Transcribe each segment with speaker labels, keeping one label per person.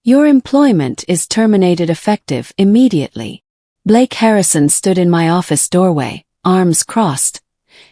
Speaker 1: Your employment is terminated effective immediately. Blake Harrison stood in my office doorway, arms crossed,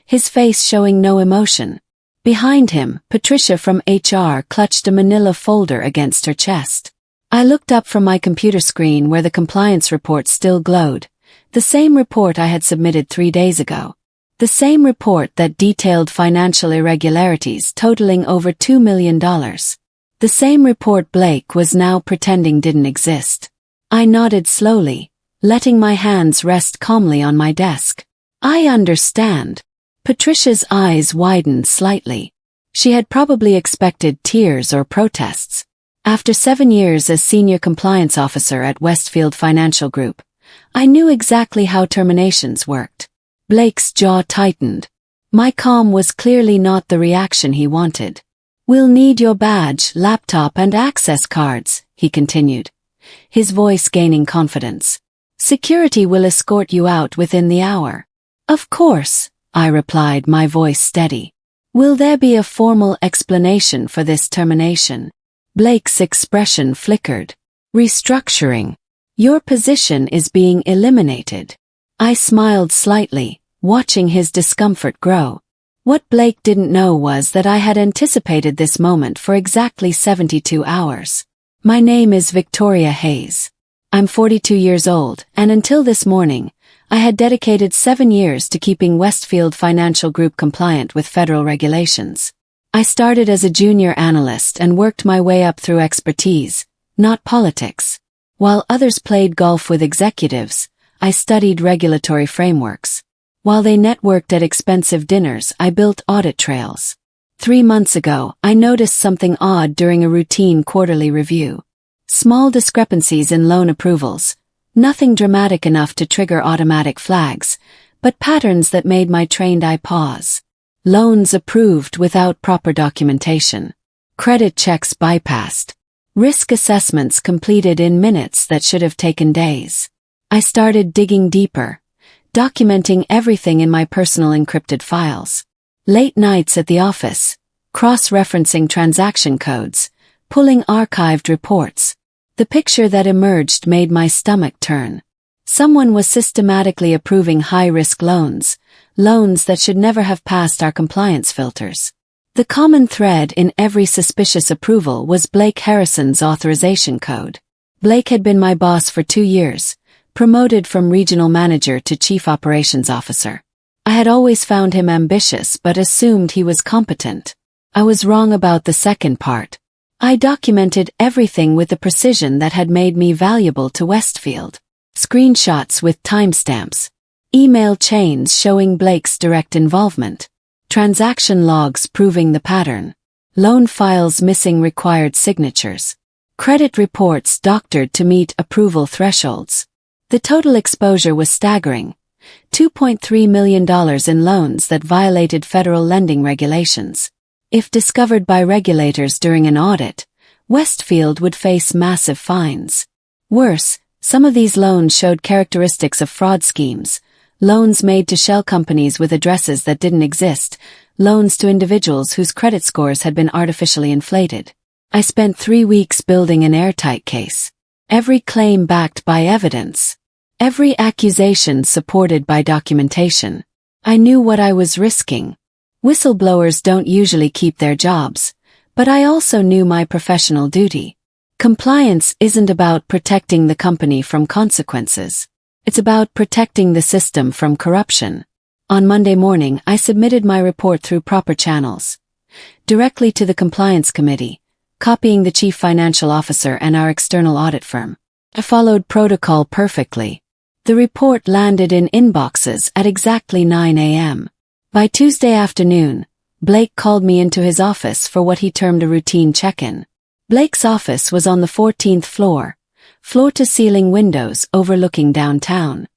Speaker 1: his face showing no emotion. Behind him, Patricia from HR clutched a manila folder against her chest. I looked up from my computer screen where the compliance report still glowed, the same report I had submitted 3 days ago. The same report that detailed financial irregularities totaling over $2 million. The same report Blake was now pretending didn't exist. I nodded slowly, letting my hands rest calmly on my desk. I understand. Patricia's eyes widened slightly. She had probably expected tears or protests. After 7 years as senior compliance officer at Westfield Financial Group, I knew exactly how terminations worked. Blake's jaw tightened. My calm was clearly not the reaction he wanted. "We'll need your badge, laptop and access cards," he continued, his voice gaining confidence. "Security will escort you out within the hour." "Of course," I replied, my voice steady. "Will there be a formal explanation for this termination?" Blake's expression flickered. "Restructuring. Your position is being eliminated." I smiled slightly, watching his discomfort grow. What Blake didn't know was that I had anticipated this moment for exactly 72 hours. "My name is Victoria Hayes. I'm 42 years old, and until this morning, I had dedicated 7 years to keeping Westfield Financial Group compliant with federal regulations. I started as a junior analyst and worked my way up through expertise, not politics. While others played golf with executives, I studied regulatory frameworks. While they networked at expensive dinners, I built audit trails. 3 months ago, I noticed something odd during a routine quarterly review. Small discrepancies in loan approvals. Nothing dramatic enough to trigger automatic flags, but patterns that made my trained eye pause. Loans approved without proper documentation. Credit checks bypassed. Risk assessments completed in minutes that should have taken days. I started digging deeper, documenting everything in my personal encrypted files. Late nights at the office, cross-referencing transaction codes, pulling archived reports. The picture that emerged made my stomach turn. Someone was systematically approving high-risk loans, loans that should never have passed our compliance filters. The common thread in every suspicious approval was Blake Harrison's authorization code. Blake had been my boss for 2 years, promoted from regional manager to chief operations officer. I had always found him ambitious but assumed he was competent. I was wrong about the second part. I documented everything with the precision that had made me valuable to Westfield. Screenshots with timestamps. Email chains showing Blake's direct involvement. Transaction logs proving the pattern. Loan files missing required signatures. Credit reports doctored to meet approval thresholds. The total exposure was staggering. $2.3 million in loans that violated federal lending regulations. If discovered by regulators during an audit, Westfield would face massive fines. Worse, some of these loans showed characteristics of fraud schemes. Loans made to shell companies with addresses that didn't exist, loans to individuals whose credit scores had been artificially inflated. I spent 3 weeks building an airtight case. Every claim backed by evidence. Every accusation supported by documentation. I knew what I was risking. Whistleblowers don't usually keep their jobs, but I also knew my professional duty. Compliance isn't about protecting the company from consequences. It's about protecting the system from corruption. On Monday morning, I submitted my report through proper channels. Directly to the Compliance Committee, copying the Chief Financial Officer and our external audit firm. I followed protocol perfectly. The report landed in inboxes at exactly 9 a.m. By Tuesday afternoon, Blake called me into his office for what he termed a routine check-in. Blake's office was on the 14th floor, floor-to-ceiling windows overlooking downtown.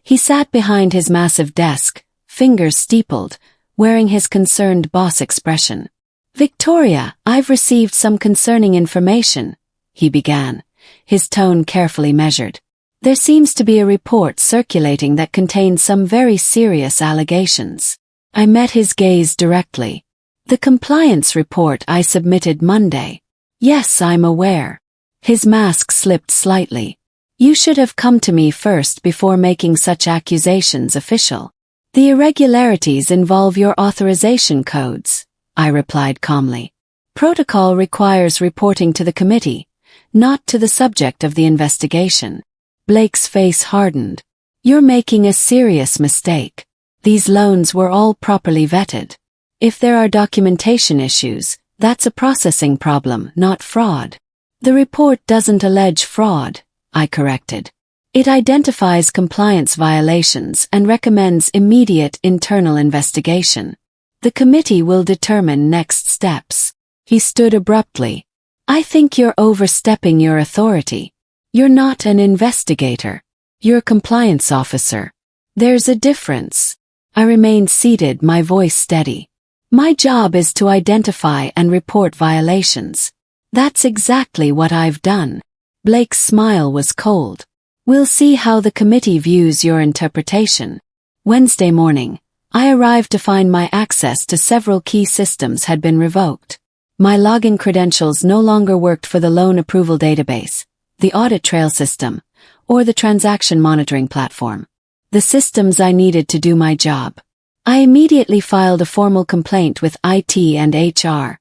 Speaker 1: He sat behind his massive desk, fingers steepled, wearing his concerned boss expression. "Victoria, I've received some concerning information," he began, his tone carefully measured. "There seems to be a report circulating that contains some very serious allegations." I met his gaze directly. "The compliance report I submitted Monday." "Yes, I'm aware." His mask slipped slightly. You should have come to me first before making such accusations official. The irregularities involve your authorization codes, I replied calmly. Protocol requires reporting to the committee, not to the subject of the investigation. Blake's face hardened. You're making a serious mistake. These loans were all properly vetted. If there are documentation issues, that's a processing problem, not fraud. The report doesn't allege fraud, I corrected. It identifies compliance violations and recommends immediate internal investigation. The committee will determine next steps. He stood abruptly. I think you're overstepping your authority. You're not an investigator. You're a compliance officer. There's a difference. I remained seated, my voice steady. My job is to identify and report violations. That's exactly what I've done. Blake's smile was cold. We'll see how the committee views your interpretation. Wednesday morning, I arrived to find my access to several key systems had been revoked. My login credentials no longer worked for the loan approval database, the audit trail system, or the transaction monitoring platform. The systems I needed to do my job. I immediately filed a formal complaint with IT and HR,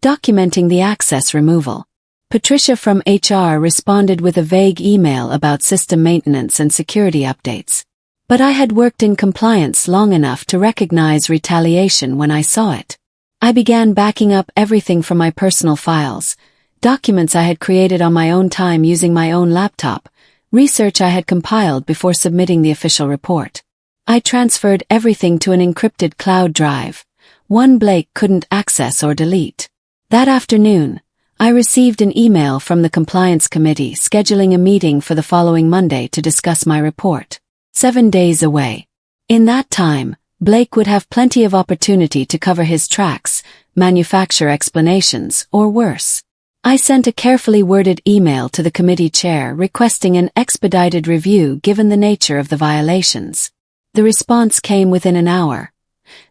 Speaker 1: documenting the access removal. Patricia from HR responded with a vague email about system maintenance and security updates. But I had worked in compliance long enough to recognize retaliation when I saw it. I began backing up everything from my personal files, documents I had created on my own time using my own laptop, research I had compiled before submitting the official report. I transferred everything to an encrypted cloud drive, one Blake couldn't access or delete. That afternoon, I received an email from the compliance committee scheduling a meeting for the following Monday to discuss my report. 7 days away. In that time, Blake would have plenty of opportunity to cover his tracks, manufacture explanations, or worse. I sent a carefully worded email to the committee chair requesting an expedited review given the nature of the violations. The response came within an hour.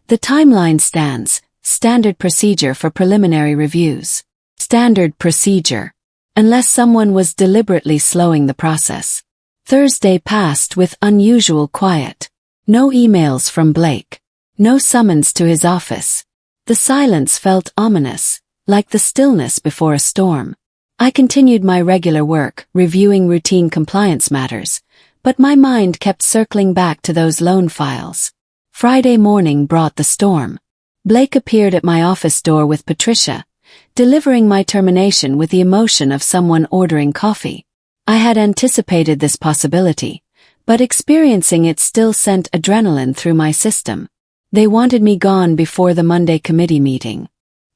Speaker 1: The timeline stands, standard procedure for preliminary reviews. Standard procedure. Unless someone was deliberately slowing the process. Thursday passed with unusual quiet. No emails from Blake. No summons to his office. The silence felt ominous, like the stillness before a storm. I continued my regular work, reviewing routine compliance matters, but my mind kept circling back to those loan files. Friday morning brought the storm. Blake appeared at my office door with Patricia, delivering my termination with the emotion of someone ordering coffee. I had anticipated this possibility, but experiencing it still sent adrenaline through my system. They wanted me gone before the Monday committee meeting.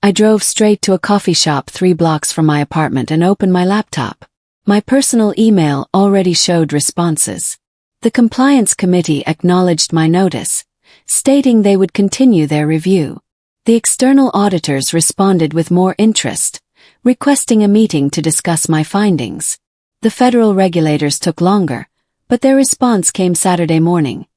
Speaker 1: I drove straight to a coffee shop 3 blocks from my apartment and opened my laptop. My personal email already showed responses. The compliance committee acknowledged my notice, stating they would continue their review. The external auditors responded with more interest, requesting a meeting to discuss my findings. The federal regulators took longer, but their response came Saturday morning.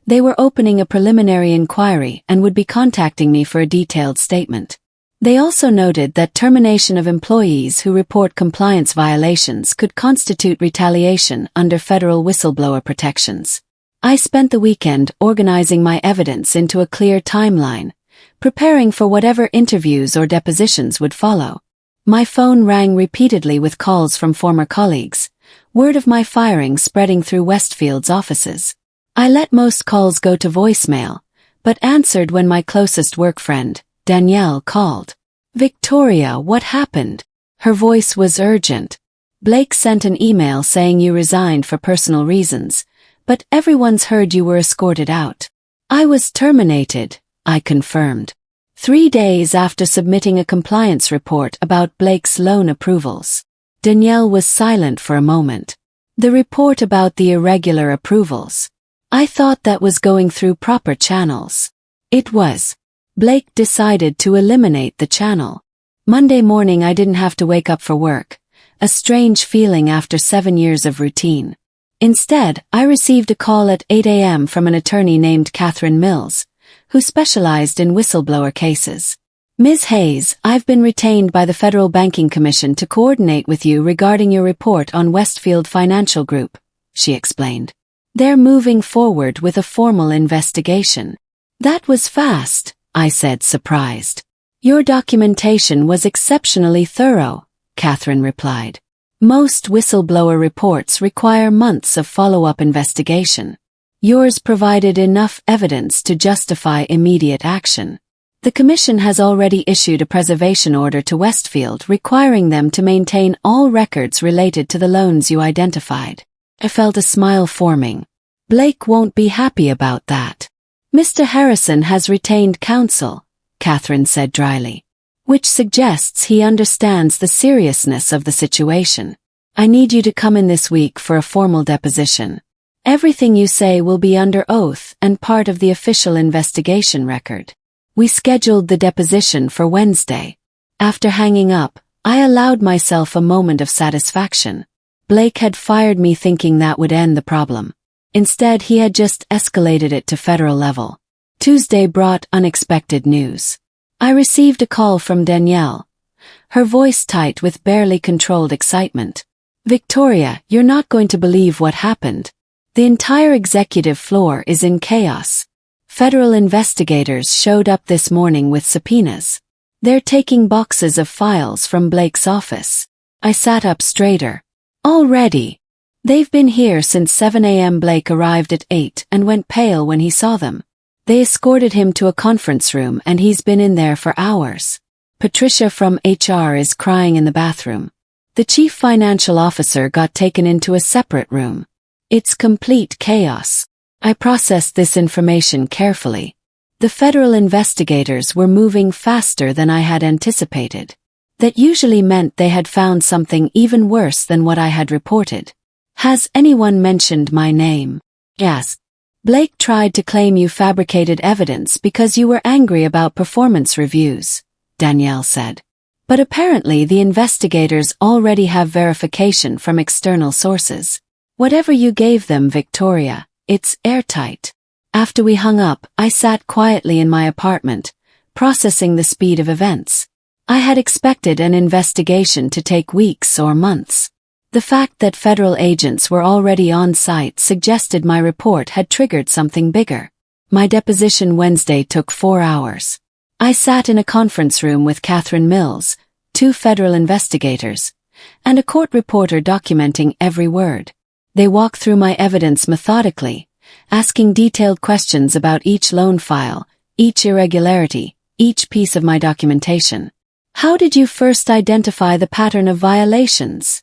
Speaker 1: They were opening a preliminary inquiry and would be contacting me for a detailed statement. They also noted that termination of employees who report compliance violations could constitute retaliation under federal whistleblower protections. I spent the weekend organizing my evidence into a clear timeline, preparing for whatever interviews or depositions would follow. My phone rang repeatedly with calls from former colleagues, word of my firing spreading through Westfield's offices. I let most calls go to voicemail, but answered when my closest work friend, Danielle, called. Victoria, what happened? Her voice was urgent. Blake sent an email saying you resigned for personal reasons, but everyone's heard you were escorted out. I was terminated, I confirmed. 3 days after submitting a compliance report about Blake's loan approvals. Danielle was silent for a moment. The report about the irregular approvals. I thought that was going through proper channels. It was. Blake decided to eliminate the channel. Monday morning I didn't have to wake up for work, a strange feeling after 7 years of routine. Instead, I received a call at 8 a.m. from an attorney named Catherine Mills, who specialized in whistleblower cases. Ms. Hayes, I've been retained by the Federal Banking Commission to coordinate with you regarding your report on Westfield Financial Group, she explained. They're moving forward with a formal investigation. That was fast, I said, surprised. Your documentation was exceptionally thorough, Catherine replied. Most whistleblower reports require months of follow-up investigation. Yours provided enough evidence to justify immediate action. The Commission has already issued a preservation order to Westfield requiring them to maintain all records related to the loans you identified. I felt a smile forming. Blake won't be happy about that. Mr. Harrison has retained counsel, Catherine said dryly, which suggests he understands the seriousness of the situation. I need you to come in this week for a formal deposition. Everything you say will be under oath and part of the official investigation record. We scheduled the deposition for Wednesday. After hanging up, I allowed myself a moment of satisfaction. Blake had fired me thinking that would end the problem. Instead, he had just escalated it to federal level. Tuesday brought unexpected news. I received a call from Danielle, her voice tight with barely controlled excitement. Victoria, you're not going to believe what happened. The entire executive floor is in chaos. Federal investigators showed up this morning with subpoenas. They're taking boxes of files from Blake's office. I sat up straighter. Already? They've been here since 7 a.m. Blake arrived at 8 and went pale when he saw them. They escorted him to a conference room and he's been in there for hours. Patricia from HR is crying in the bathroom. The chief financial officer got taken into a separate room. It's complete chaos. I processed this information carefully. The federal investigators were moving faster than I had anticipated. That usually meant they had found something even worse than what I had reported. Has anyone mentioned my name? Yes. Blake tried to claim you fabricated evidence because you were angry about performance reviews, Danielle said. But apparently the investigators already have verification from external sources. Whatever you gave them, Victoria, it's airtight. After we hung up, I sat quietly in my apartment, processing the speed of events. I had expected an investigation to take weeks or months. The fact that federal agents were already on site suggested my report had triggered something bigger. My deposition Wednesday took 4 hours. I sat in a conference room with Catherine Mills, 2 federal investigators, and a court reporter documenting every word. They walked through my evidence methodically, asking detailed questions about each loan file, each irregularity, each piece of my documentation. How did you first identify the pattern of violations?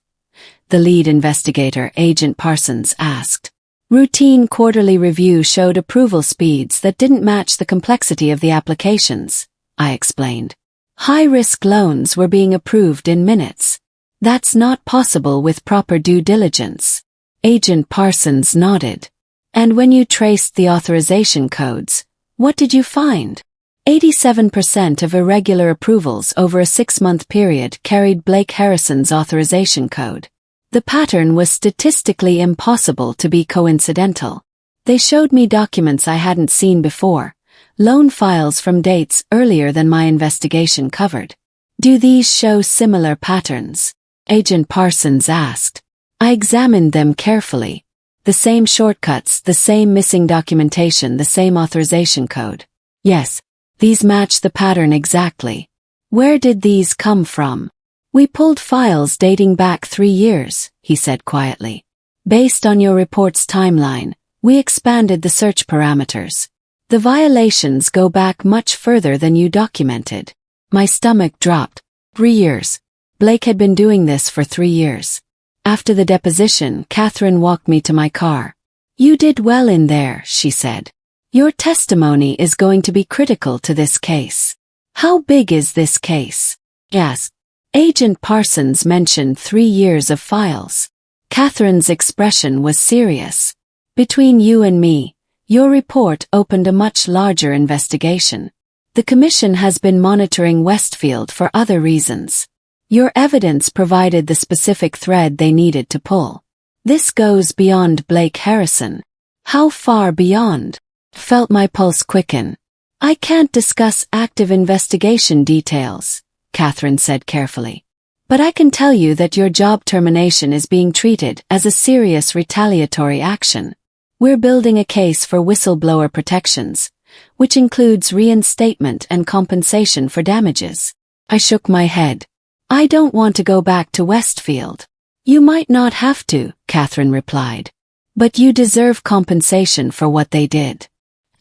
Speaker 1: The lead investigator, Agent Parsons, asked. Routine quarterly review showed approval speeds that didn't match the complexity of the applications, I explained. High-risk loans were being approved in minutes. That's not possible with proper due diligence. Agent Parsons nodded. And when you traced the authorization codes, what did you find? 87% of irregular approvals over a 6-month period carried Blake Harrison's authorization code. The pattern was statistically impossible to be coincidental. They showed me documents I hadn't seen before, loan files from dates earlier than my investigation covered. Do these show similar patterns? Agent Parsons asked. I examined them carefully. The same shortcuts, the same missing documentation, the same authorization code. Yes, these match the pattern exactly. Where did these come from? We pulled files dating back 3 years, he said quietly. Based on your report's timeline, we expanded the search parameters. The violations go back much further than you documented. My stomach dropped. 3 years. Blake had been doing this for 3 years. After the deposition, Catherine walked me to my car. You did well in there, she said. Your testimony is going to be critical to this case. How big is this case? Yes. Agent Parsons mentioned 3 years of files. Catherine's expression was serious. Between you and me, your report opened a much larger investigation. The Commission has been monitoring Westfield for other reasons. Your evidence provided the specific thread they needed to pull. This goes beyond Blake Harrison. How far beyond? Felt my pulse quicken. I can't discuss active investigation details, Catherine said carefully. But I can tell you that your job termination is being treated as a serious retaliatory action. We're building a case for whistleblower protections, which includes reinstatement and compensation for damages. I shook my head. I don't want to go back to Westfield. You might not have to, Catherine replied. But you deserve compensation for what they did.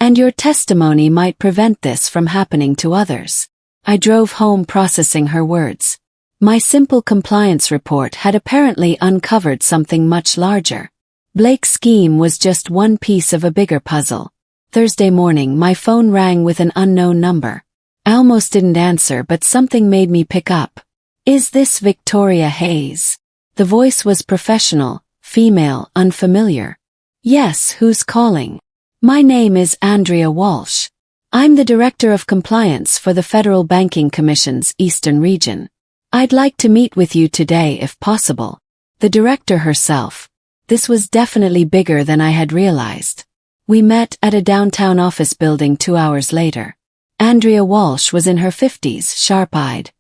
Speaker 1: And your testimony might prevent this from happening to others. I drove home processing her words. My simple compliance report had apparently uncovered something much larger. Blake's scheme was just one piece of a bigger puzzle. Thursday morning my phone rang with an unknown number. I almost didn't answer, but something made me pick up. Is this Victoria Hayes? The voice was professional, female, unfamiliar. Yes, who's calling? My name is Andrea Walsh. I'm the Director of Compliance for the Federal Banking Commission's Eastern Region. I'd like to meet with you today if possible. The director herself. This was definitely bigger than I had realized. We met at a downtown office building 2 hours later. Andrea Walsh was in her 50s, sharp-eyed,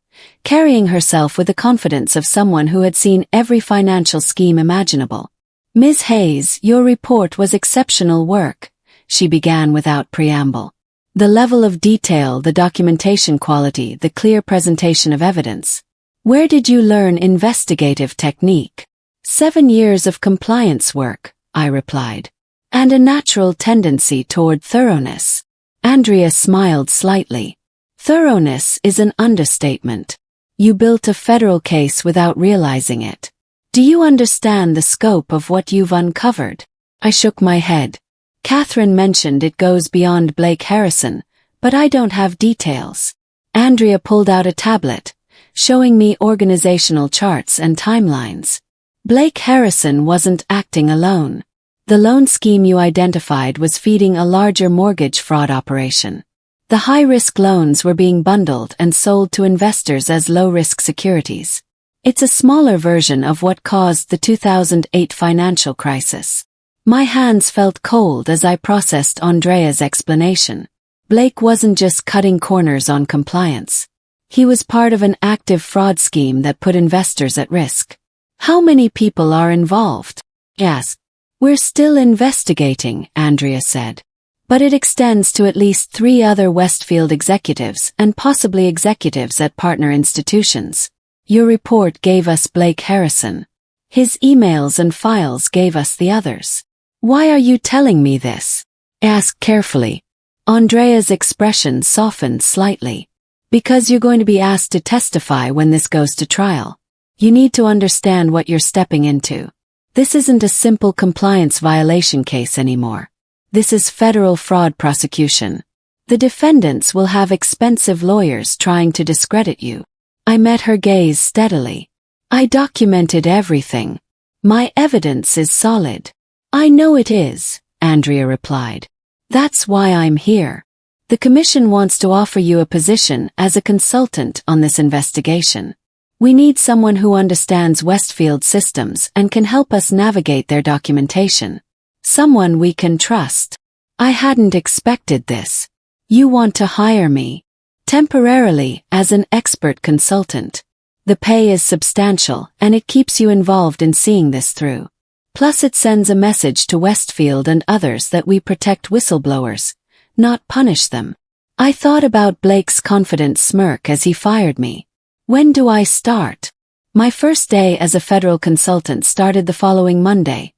Speaker 1: carrying herself with the confidence of someone who had seen every financial scheme imaginable. Ms. Hayes, your report was exceptional work, she began without preamble. The level of detail, the documentation quality, the clear presentation of evidence. Where did you learn investigative technique? 7 years of compliance work, I replied. And a natural tendency toward thoroughness. Andrea smiled slightly. Thoroughness is an understatement. You built a federal case without realizing it. Do you understand the scope of what you've uncovered? I shook my head. Catherine mentioned it goes beyond Blake Harrison, but I don't have details. Andrea pulled out a tablet, showing me organizational charts and timelines. Blake Harrison wasn't acting alone. The loan scheme you identified was feeding a larger mortgage fraud operation. The high-risk loans were being bundled and sold to investors as low-risk securities. It's a smaller version of what caused the 2008 financial crisis. My hands felt cold as I processed Andrea's explanation. Blake wasn't just cutting corners on compliance. He was part of an active fraud scheme that put investors at risk. How many people are involved? I asked. We're still investigating, Andrea said. But it extends to at least 3 other Westfield executives and possibly executives at partner institutions. Your report gave us Blake Harrison. His emails and files gave us the others. Why are you telling me this? I asked carefully. Andrea's expression softened slightly. Because you're going to be asked to testify when this goes to trial. You need to understand what you're stepping into. This isn't a simple compliance violation case anymore. This is federal fraud prosecution. The defendants will have expensive lawyers trying to discredit you. I met her gaze steadily. I documented everything. My evidence is solid. I know it is, Andrea replied. That's why I'm here. The commission wants to offer you a position as a consultant on this investigation. We need someone who understands Westfield systems and can help us navigate their documentation. Someone we can trust. I hadn't expected this. You want to hire me temporarily as an expert consultant. The pay is substantial and it keeps you involved in seeing this through. Plus it sends a message to Westfield and others that we protect whistleblowers, not punish them. I thought about Blake's confident smirk as he fired me. When do I start? My first day as a federal consultant started the following Monday,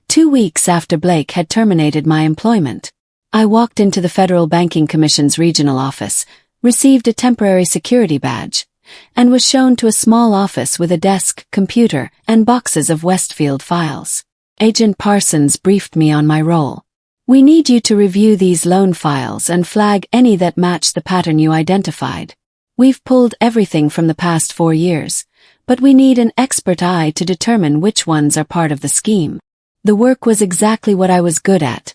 Speaker 1: 2 weeks after Blake had terminated my employment. I walked into the Federal Banking Commission's regional office, received a temporary security badge, and was shown to a small office with a desk, computer, and boxes of Westfield files. Agent Parsons briefed me on my role. We need you to review these loan files and flag any that match the pattern you identified. We've pulled everything from the past 4 years, but we need an expert eye to determine which ones are part of the scheme. The work was exactly what I was good at.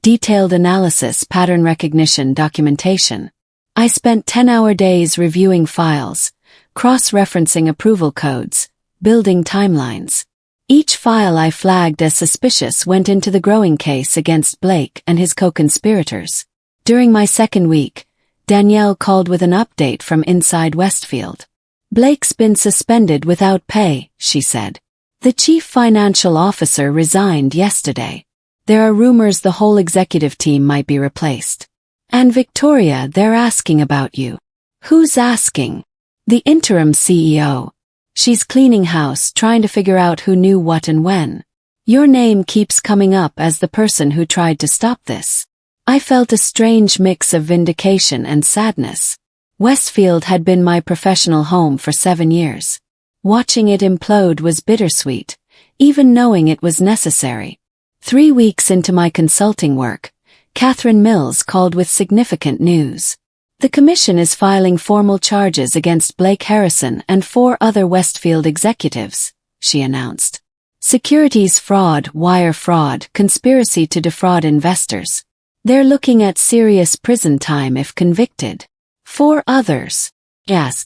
Speaker 1: Detailed analysis, pattern recognition, documentation. I spent 10-hour days reviewing files, cross-referencing approval codes, building timelines. Each file I flagged as suspicious went into the growing case against Blake and his co-conspirators. During my second week, Danielle called with an update from inside Westfield. Blake's been suspended without pay, she said. The chief financial officer resigned yesterday. There are rumors the whole executive team might be replaced. And Victoria, they're asking about you. Who's asking? The interim CEO. She's cleaning house, trying to figure out who knew what and when. Your name keeps coming up as the person who tried to stop this. I felt a strange mix of vindication and sadness. Westfield had been my professional home for 7 years. Watching it implode was bittersweet, even knowing it was necessary. 3 weeks into my consulting work, Catherine Mills called with significant news. The commission is filing formal charges against Blake Harrison and 4 other Westfield executives, she announced. Securities fraud, wire fraud, conspiracy to defraud investors. They're looking at serious prison time if convicted. 4 others. Yes.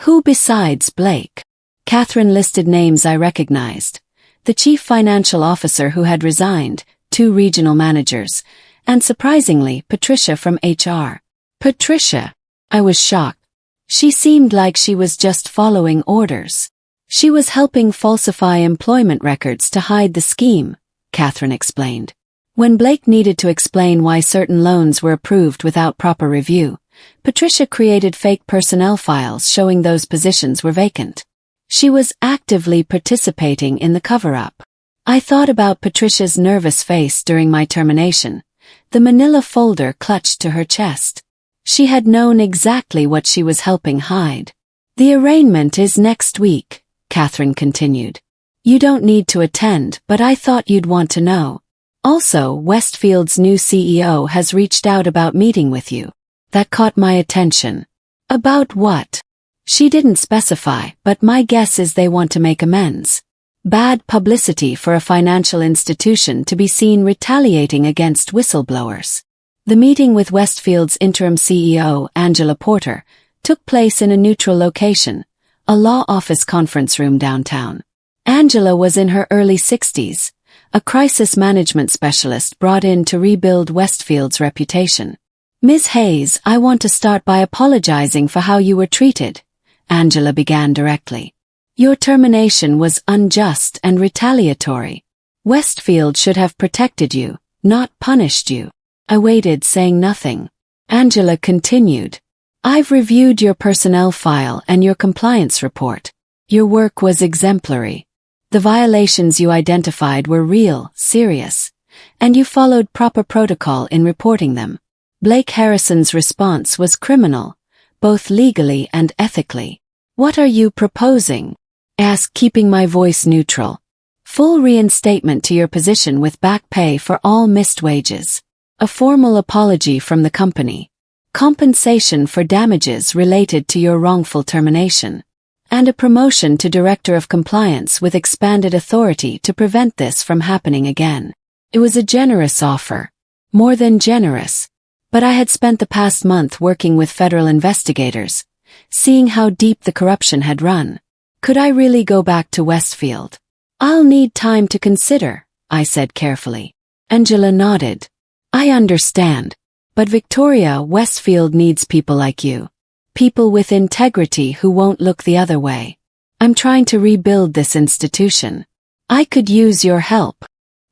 Speaker 1: Who besides Blake? Catherine listed names I recognized. The chief financial officer who had resigned, 2 regional managers, and surprisingly, Patricia from HR. Patricia. I was shocked. She seemed like she was just following orders. She was helping falsify employment records to hide the scheme, Catherine explained. When Blake needed to explain why certain loans were approved without proper review, Patricia created fake personnel files showing those positions were vacant. She was actively participating in the cover-up. I thought about Patricia's nervous face during my termination, the manila folder clutched to her chest. She had known exactly what she was helping hide. The arraignment is next week, Catherine continued. You don't need to attend, but I thought you'd want to know. Also, Westfield's new CEO has reached out about meeting with you. That caught my attention. About what? She didn't specify, but my guess is they want to make amends. Bad publicity for a financial institution to be seen retaliating against whistleblowers. The meeting with Westfield's interim CEO, Angela Porter, took place in a neutral location, a law office conference room downtown. Angela was in her early 60s, a crisis management specialist brought in to rebuild Westfield's reputation. Ms. Hayes, I want to start by apologizing for how you were treated, Angela began directly. Your termination was unjust and retaliatory. Westfield should have protected you, not punished you. I waited, saying nothing. Angela continued. I've reviewed your personnel file and your compliance report. Your work was exemplary. The violations you identified were real, serious, and you followed proper protocol in reporting them. Blake Harrison's response was criminal, both legally and ethically. What are you proposing? Asked, keeping my voice neutral. Full reinstatement to your position with back pay for all missed wages. A formal apology from the company. Compensation for damages related to your wrongful termination. And a promotion to Director of Compliance with expanded authority to prevent this from happening again. It was a generous offer. More than generous. But I had spent the past month working with federal investigators, seeing how deep the corruption had run. Could I really go back to Westfield? I'll need time to consider, I said carefully. Angela nodded. I understand. But Victoria, Westfield needs people like you. People with integrity who won't look the other way. I'm trying to rebuild this institution. I could use your help.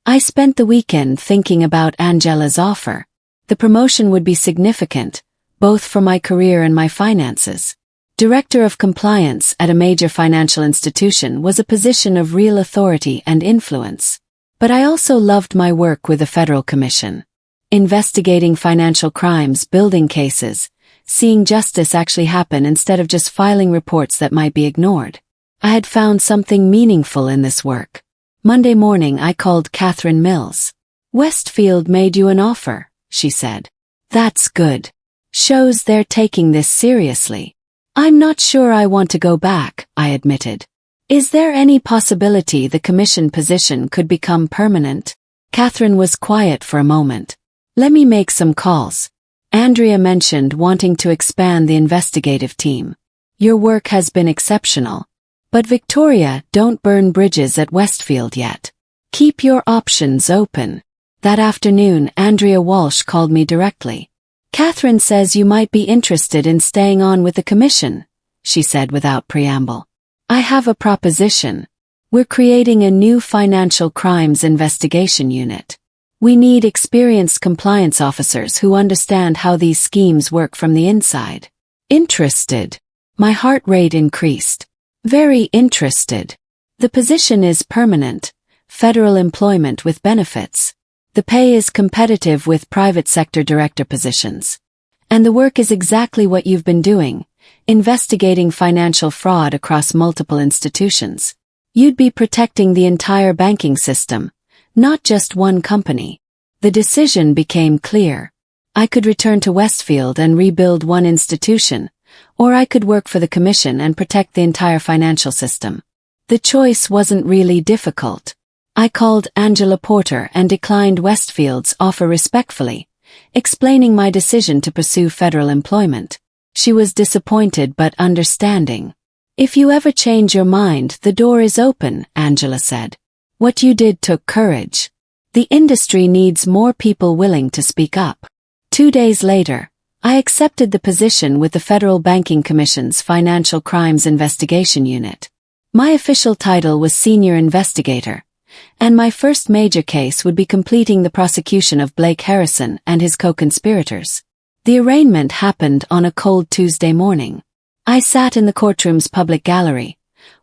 Speaker 1: I spent the weekend thinking about Angela's offer. The promotion would be significant, both for my career and my finances. Director of Compliance at a major financial institution was a position of real authority and influence. But I also loved my work with the Federal Commission. Investigating financial crimes, building cases, seeing justice actually happen instead of just filing reports that might be ignored. I had found something meaningful in this work. Monday morning I called Catherine Mills. Westfield made you an offer, she said. That's good. Shows they're taking this seriously. I'm not sure I want to go back, I admitted. Is there any possibility the commission position could become permanent? Catherine was quiet for a moment. Let me make some calls. Andrea mentioned wanting to expand the investigative team. Your work has been exceptional. But Victoria, don't burn bridges at Westfield yet. Keep your options open. That afternoon, Andrea Walsh called me directly. Catherine says you might be interested in staying on with the commission, she said without preamble. I have a proposition. We're creating a new financial crimes investigation unit. We need experienced compliance officers who understand how these schemes work from the inside. Interested. My heart rate increased. Very interested. The position is permanent, federal employment with benefits. The pay is competitive with private sector director positions. And the work is exactly what you've been doing, investigating financial fraud across multiple institutions. You'd be protecting the entire banking system, not just one company. The decision became clear. I could return to Westfield and rebuild one institution, or I could work for the commission and protect the entire financial system. The choice wasn't really difficult. I called Angela Porter and declined Westfield's offer respectfully, explaining my decision to pursue federal employment. She was disappointed but understanding. If you ever change your mind, the door is open, Angela said. What you did took courage. The industry needs more people willing to speak up. 2 days later, I accepted the position with the Federal Banking Commission's Financial Crimes Investigation Unit. My official title was Senior Investigator, and my first major case would be completing the prosecution of Blake Harrison and his co-conspirators. The arraignment happened on a cold Tuesday morning. I sat in the courtroom's public gallery,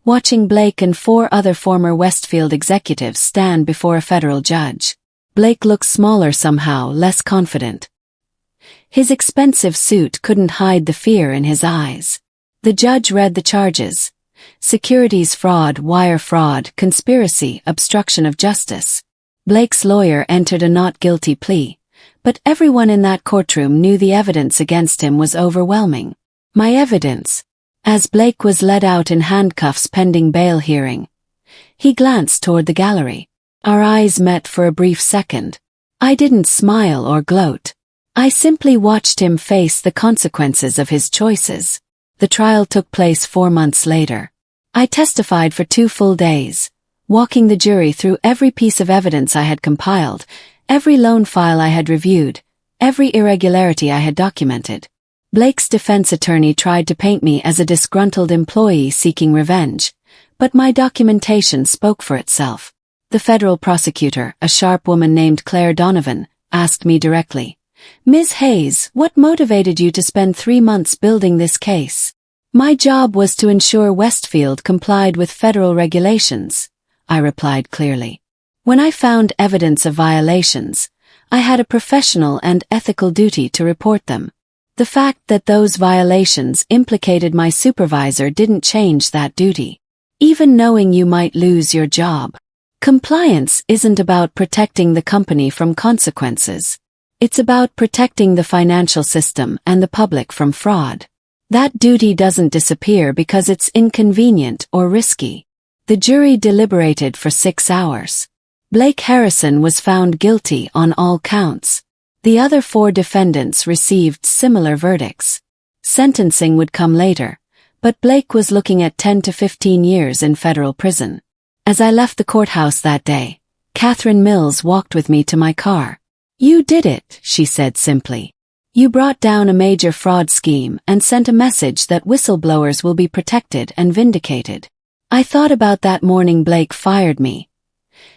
Speaker 1: watching Blake and 4 other former Westfield executives stand before a federal judge. Blake looked smaller somehow, less confident. His expensive suit couldn't hide the fear in his eyes. The judge read the charges: securities fraud, wire fraud, conspiracy, obstruction of justice. Blake's lawyer entered a not guilty plea, but everyone in that courtroom knew the evidence against him was overwhelming. My evidence. As Blake was led out in handcuffs pending bail hearing, he glanced toward the gallery. Our eyes met for a brief second. I didn't smile or gloat. I simply watched him face the consequences of his choices. The trial took place 4 months later. I testified for 2 full days, walking the jury through every piece of evidence I had compiled, every loan file I had reviewed, every irregularity I had documented. Blake's defense attorney tried to paint me as a disgruntled employee seeking revenge, but my documentation spoke for itself. The federal prosecutor, a sharp woman named Claire Donovan, asked me directly, "Ms. Hayes, what motivated you to spend 3 months building this case?" My job was to ensure Westfield complied with federal regulations, I replied clearly. When I found evidence of violations, I had a professional and ethical duty to report them. The fact that those violations implicated my supervisor didn't change that duty. Even knowing you might lose your job. Compliance isn't about protecting the company from consequences. It's about protecting the financial system and the public from fraud. That duty doesn't disappear because it's inconvenient or risky. The jury deliberated for 6 hours. Blake Harrison was found guilty on all counts. The other 4 defendants received similar verdicts. Sentencing would come later, but Blake was looking at 10 to 15 years in federal prison. As I left the courthouse that day, Catherine Mills walked with me to my car. "You did it," she said simply. "You brought down a major fraud scheme and sent a message that whistleblowers will be protected and vindicated." I thought about that morning Blake fired me.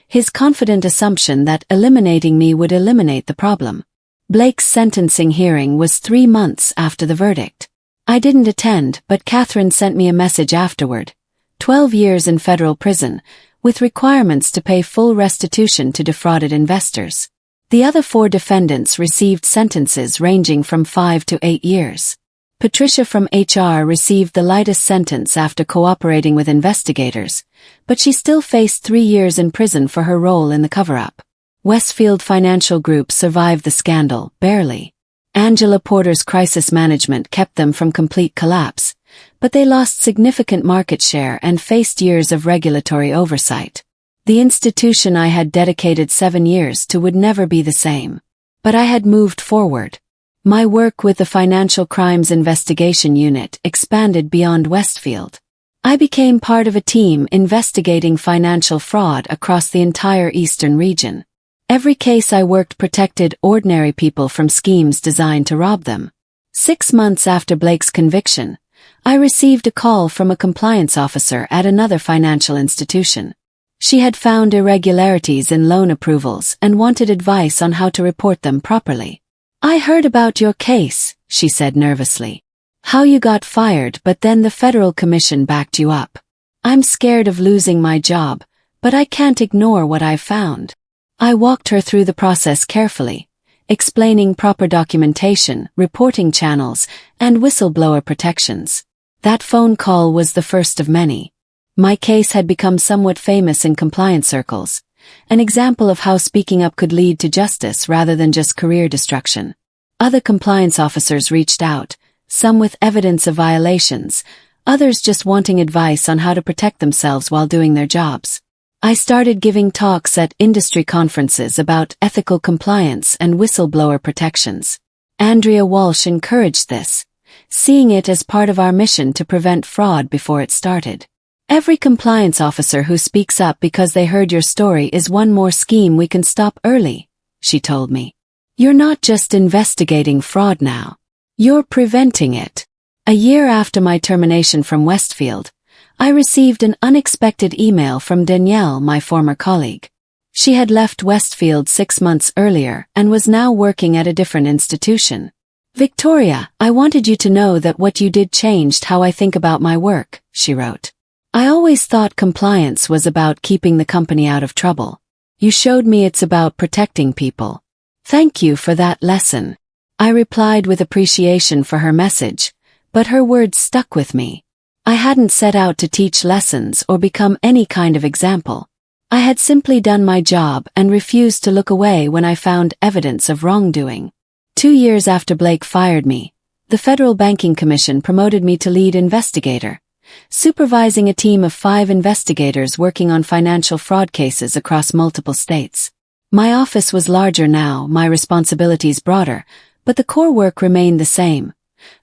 Speaker 1: His confident assumption that eliminating me would eliminate the problem. Blake's sentencing hearing was 3 months after the verdict. I didn't attend, but Catherine sent me a message afterward. 12 years in federal prison, with requirements to pay full restitution to defrauded investors. The other 4 defendants received sentences ranging from 5 to 8 years. Patricia from HR received the lightest sentence after cooperating with investigators, but she still faced 3 years in prison for her role in the cover-up. Westfield Financial Group survived the scandal, barely. Angela Porter's crisis management kept them from complete collapse, but they lost significant market share and faced years of regulatory oversight. The institution I had dedicated 7 years to would never be the same. But I had moved forward. My work with the Financial Crimes Investigation Unit expanded beyond Westfield. I became part of a team investigating financial fraud across the entire eastern region. Every case I worked protected ordinary people from schemes designed to rob them. 6 months after Blake's conviction, I received a call from a compliance officer at another financial institution. She had found irregularities in loan approvals and wanted advice on how to report them properly. "I heard about your case," she said nervously. "How you got fired, but then the Federal Commission backed you up. I'm scared of losing my job, but I can't ignore what I've found." I walked her through the process carefully, explaining proper documentation, reporting channels, and whistleblower protections. That phone call was the first of many. My case had become somewhat famous in compliance circles, an example of how speaking up could lead to justice rather than just career destruction. Other compliance officers reached out, some with evidence of violations, others just wanting advice on how to protect themselves while doing their jobs. I started giving talks at industry conferences about ethical compliance and whistleblower protections. Andrea Walsh encouraged this, seeing it as part of our mission to prevent fraud before it started. "Every compliance officer who speaks up because they heard your story is one more scheme we can stop early," she told me. "You're not just investigating fraud now. You're preventing it." A year after my termination from Westfield, I received an unexpected email from Danielle, my former colleague. She had left Westfield 6 months earlier and was now working at a different institution. "Victoria, I wanted you to know that what you did changed how I think about my work," she wrote. "I always thought compliance was about keeping the company out of trouble. You showed me it's about protecting people. Thank you for that lesson." I replied with appreciation for her message, but her words stuck with me. I hadn't set out to teach lessons or become any kind of example. I had simply done my job and refused to look away when I found evidence of wrongdoing. 2 years after Blake fired me, the Federal Banking Commission promoted me to lead investigator, supervising a team of 5 investigators working on financial fraud cases across multiple states. My office was larger now, my responsibilities broader, but the core work remained the same: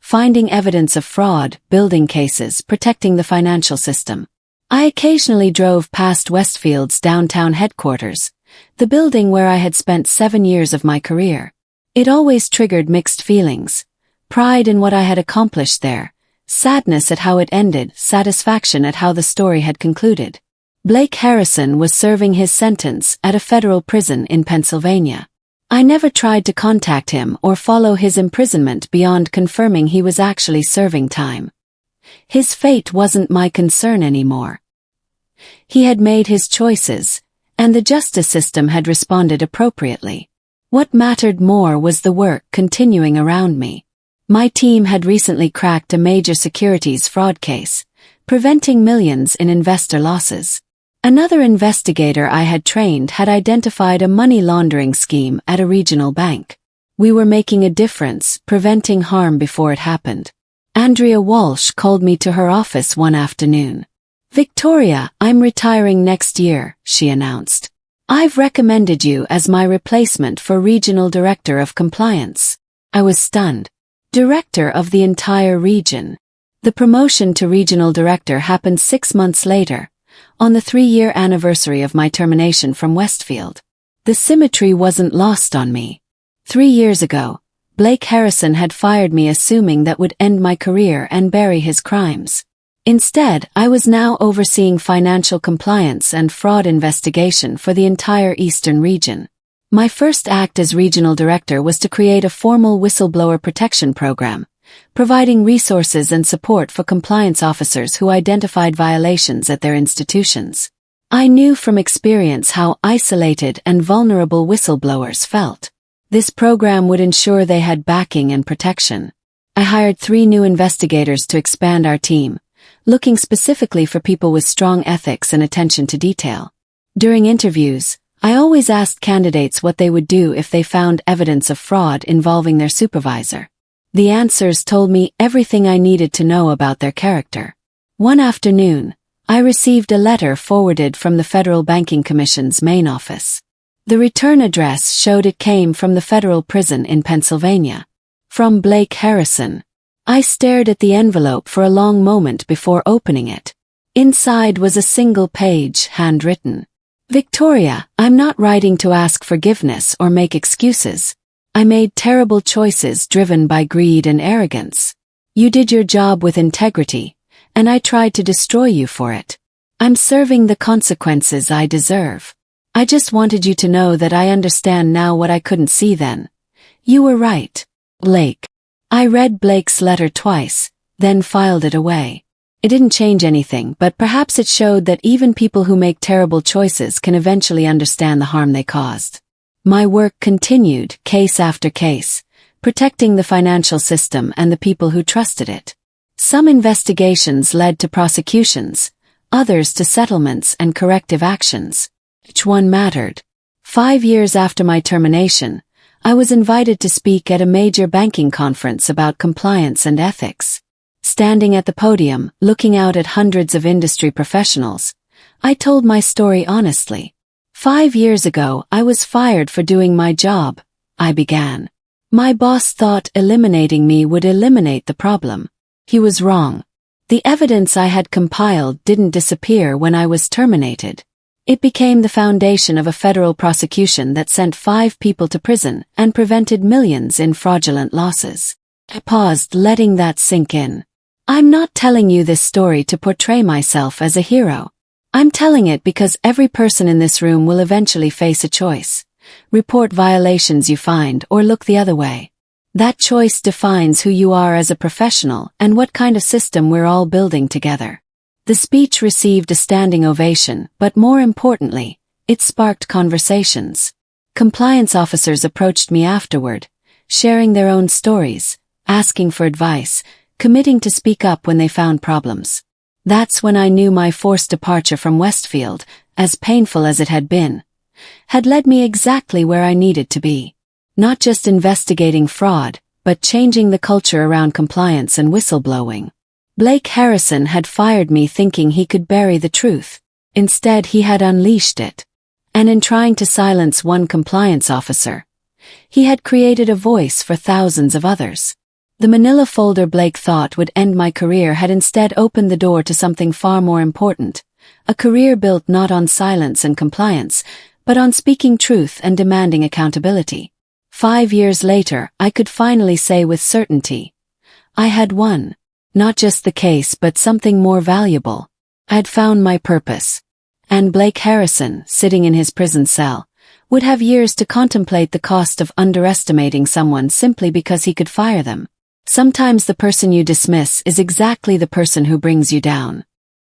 Speaker 1: finding evidence of fraud, building cases, protecting the financial system. I occasionally drove past Westfield's downtown headquarters, the building where I had spent 7 years of my career. It always triggered mixed feelings: pride in what I had accomplished there, sadness at how it ended, satisfaction at how the story had concluded. Blake Harrison was serving his sentence at a federal prison in Pennsylvania. I never tried to contact him or follow his imprisonment beyond confirming he was actually serving time. His fate wasn't my concern anymore. He had made his choices, and the justice system had responded appropriately. What mattered more was the work continuing around me. My team had recently cracked a major securities fraud case, preventing millions in investor losses. Another investigator I had trained had identified a money laundering scheme at a regional bank. We were making a difference, preventing harm before it happened. Andrea Walsh called me to her office one afternoon. "Victoria, I'm retiring next year," she announced. "I've recommended you as my replacement for Regional Director of Compliance." I was stunned. Director of the entire region. The promotion to Regional Director happened 6 months later, on the 3-year anniversary of my termination from Westfield. The symmetry wasn't lost on me. 3 years ago, Blake Harrison had fired me assuming that would end my career and bury his crimes. Instead, I was now overseeing financial compliance and fraud investigation for the entire Eastern region. My first act as regional director was to create a formal whistleblower protection program, providing resources and support for compliance officers who identified violations at their institutions. I knew from experience how isolated and vulnerable whistleblowers felt. This program would ensure they had backing and protection. I hired 3 new investigators to expand our team, looking specifically for people with strong ethics and attention to detail. During interviews, I always asked candidates what they would do if they found evidence of fraud involving their supervisor. The answers told me everything I needed to know about their character. One afternoon, I received a letter forwarded from the Federal Banking Commission's main office. The return address showed it came from the federal prison in Pennsylvania. From Blake Harrison. I stared at the envelope for a long moment before opening it. Inside was a single page, handwritten. Victoria, I'm not writing to ask forgiveness or make excuses. I made terrible choices driven by greed and arrogance. You did your job with integrity, and I tried to destroy you for it. I'm serving the consequences I deserve. I just wanted you to know that I understand now what I couldn't see then. You were right. Blake. I read Blake's letter twice, then filed it away. It didn't change anything, but perhaps it showed that even people who make terrible choices can eventually understand the harm they caused. My work continued, case after case, protecting the financial system and the people who trusted it. Some investigations led to prosecutions, others to settlements and corrective actions. Each one mattered. 5 years after my termination, I was invited to speak at a major banking conference about compliance and ethics. Standing at the podium, looking out at hundreds of industry professionals, I told my story honestly. 5 years ago, I was fired for doing my job, I began. My boss thought eliminating me would eliminate the problem. He was wrong. The evidence I had compiled didn't disappear when I was terminated. It became the foundation of a federal prosecution that sent 5 people to prison and prevented millions in fraudulent losses. I paused, letting that sink in. I'm not telling you this story to portray myself as a hero. I'm telling it because every person in this room will eventually face a choice. Report violations you find or look the other way. That choice defines who you are as a professional and what kind of system we're all building together. The speech received a standing ovation, but more importantly, it sparked conversations. Compliance officers approached me afterward, sharing their own stories, asking for advice, committing to speak up when they found problems. That's when I knew my forced departure from Westfield, as painful as it had been, had led me exactly where I needed to be. Not just investigating fraud, but changing the culture around compliance and whistleblowing. Blake Harrison had fired me thinking he could bury the truth. Instead, he had unleashed it. And in trying to silence one compliance officer, he had created a voice for thousands of others. The manila folder Blake thought would end my career had instead opened the door to something far more important, a career built not on silence and compliance, but on speaking truth and demanding accountability. 5 years later, I could finally say with certainty, I had won. Not just the case but something more valuable. I'd found my purpose. And Blake Harrison, sitting in his prison cell, would have years to contemplate the cost of underestimating someone simply because he could fire them. Sometimes the person you dismiss is exactly the person who brings you down.